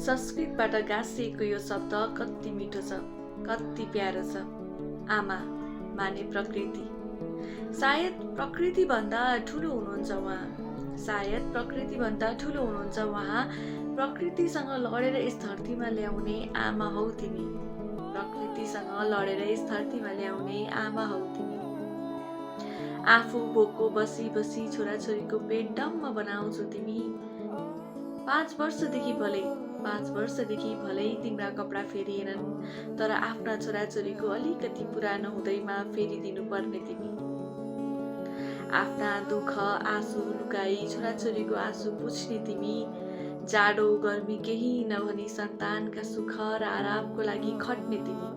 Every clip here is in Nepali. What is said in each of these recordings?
संस्कृतबाट गाँसिएको यो शब्द कति मिठो छ, कति प्यारो छ। आमा माने प्रकृति। सायद प्रकृतिभन्दा ठुलो हुनुहुन्छ उहाँ। सायद प्रकृतिभन्दा ठुलो हुनुहुन्छ उहाँ। प्रकृतिसँग लडेर यस धरतीमा ल्याउने आमा हौ तिमी। प्रकृतिसँग लडेर यस धरतीमा ल्याउने आमा हौ तिमी। आफू भोको बसी बसी छोराछोरीको पेट डम्म बनाउँछु तिमी। 5 वर्षदेखि भलै तिम्रा कपडा फेरिएनन्, तर आफ्ना छोराछोरीको अलिकति पुरानो हुँदैमा फेरिदिनु पर्ने तिमी। आफ्ना दुःख आँसु लुकाई छोराछोरीको आँसु पुछ्ने तिमी। जाडो गर्मी केही नभनी सन्तानका सुख र आरामको लागि खट्ने तिमी।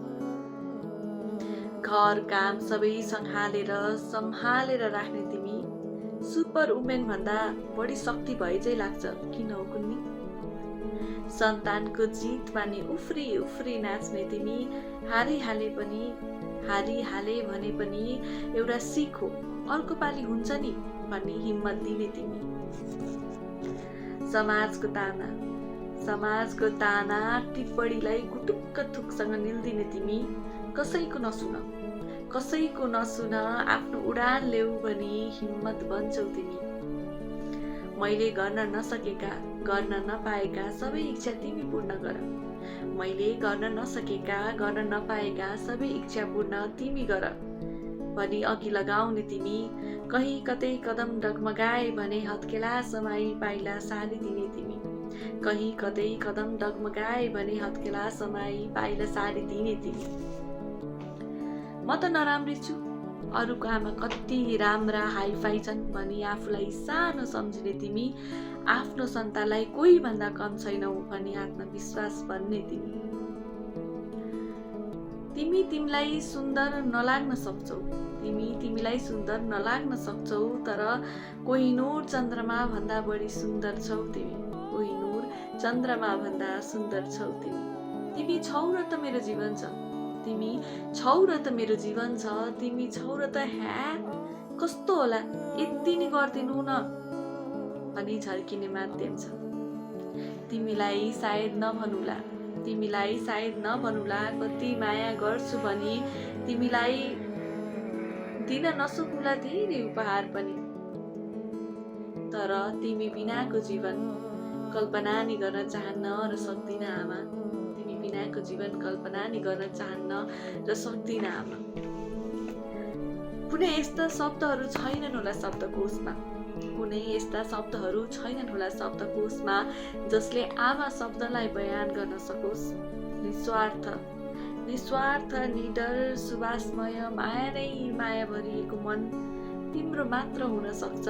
घर काम सबै सम्हालेर राख्ने तिमी। सुपर वुमेन भन्दा बढी शक्ति भए चाहिँ लाग्छ, किन हो कुन्नी? सन्तानको जित माने उफ्री उफ्री नाच्ने तिमी। हारिहाले भने पनि एउटा सिख हो, अर्को पालि हुन्छ नि भन्ने हिम्मत दिने तिमी। समाजको ताना टिप्पणीलाई कुटुक्क थुकसँग निल्दिने तिमी। कसैको नसुन आफ्नो उडान ल्याऊ भनी हिम्मत बन्छौ तिमी। मैले गर्न नसकेका, गर्न नपाएका सबै इच्छा तिमी पूर्ण गर। मैले गर्न नसकेका, गर्न नपाएका सबै इच्छा पूर्ण तिमी गर भनी अघि लगाउने तिमी। कहीँ कतै कदम डगमगाए भने हत्केला समाई पाइला सारिदिने तिमी। कहीँ कतै कदम डगमगाए भने हत्केला समाई पाइला सारिदिने तिमी। म त नराम्री छु, अरूको आमा कति राम्रा हाइफाई छन् भनी आफूलाई सानो सम्झिने तिमी। आफ्नो सन्तानलाई कोही भन्दा कम छैनौ भनी आत्मविश्वास भन्ने तिमी। तिमीलाई सुन्दर नलाग्न सक्छौ। तिमीलाई सुन्दर नलाग्न सक्छौ, तर कोहिनूर चन्द्रमा भन्दा बढी सुन्दर छौ तिमी। कोहिनूर चन्द्रमा भन्दा सुन्दर छौ तिमी। तिमी छौ र त मेरो जीवन छ। तिमी छौ र त मेरो जीवन छ। तिमी छौ र त कस्तो होला, यति नै गरिदिनु न भनी झर्किने माध्यम छ। तिमीलाई सायद नभनुला कति माया गर्छु भनी। तिमीलाई दिन नसकुला धेरै उपहार पनि, तर तिमी बिनाको जीवन कल्पना नि गर्न चाहन्न र सक्दिन आमा। तिमी बिनाको जीवन कल्पना नि गर्न चाहन्न र सक्दिन आमा। कुनै यस्ता शब्दहरू छैनन् होला शब्दकोशमा जसले आमा शब्दलाई बयान गर्न सकोस्। निस्वार्थ निडर सुवासमय माया नै माया भरिएको मन तिम्रो मात्र हुन सक्छ।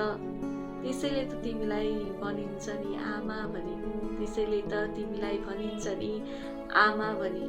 त्यसैले त तिमीलाई भनिन्छ नि आमा भनी।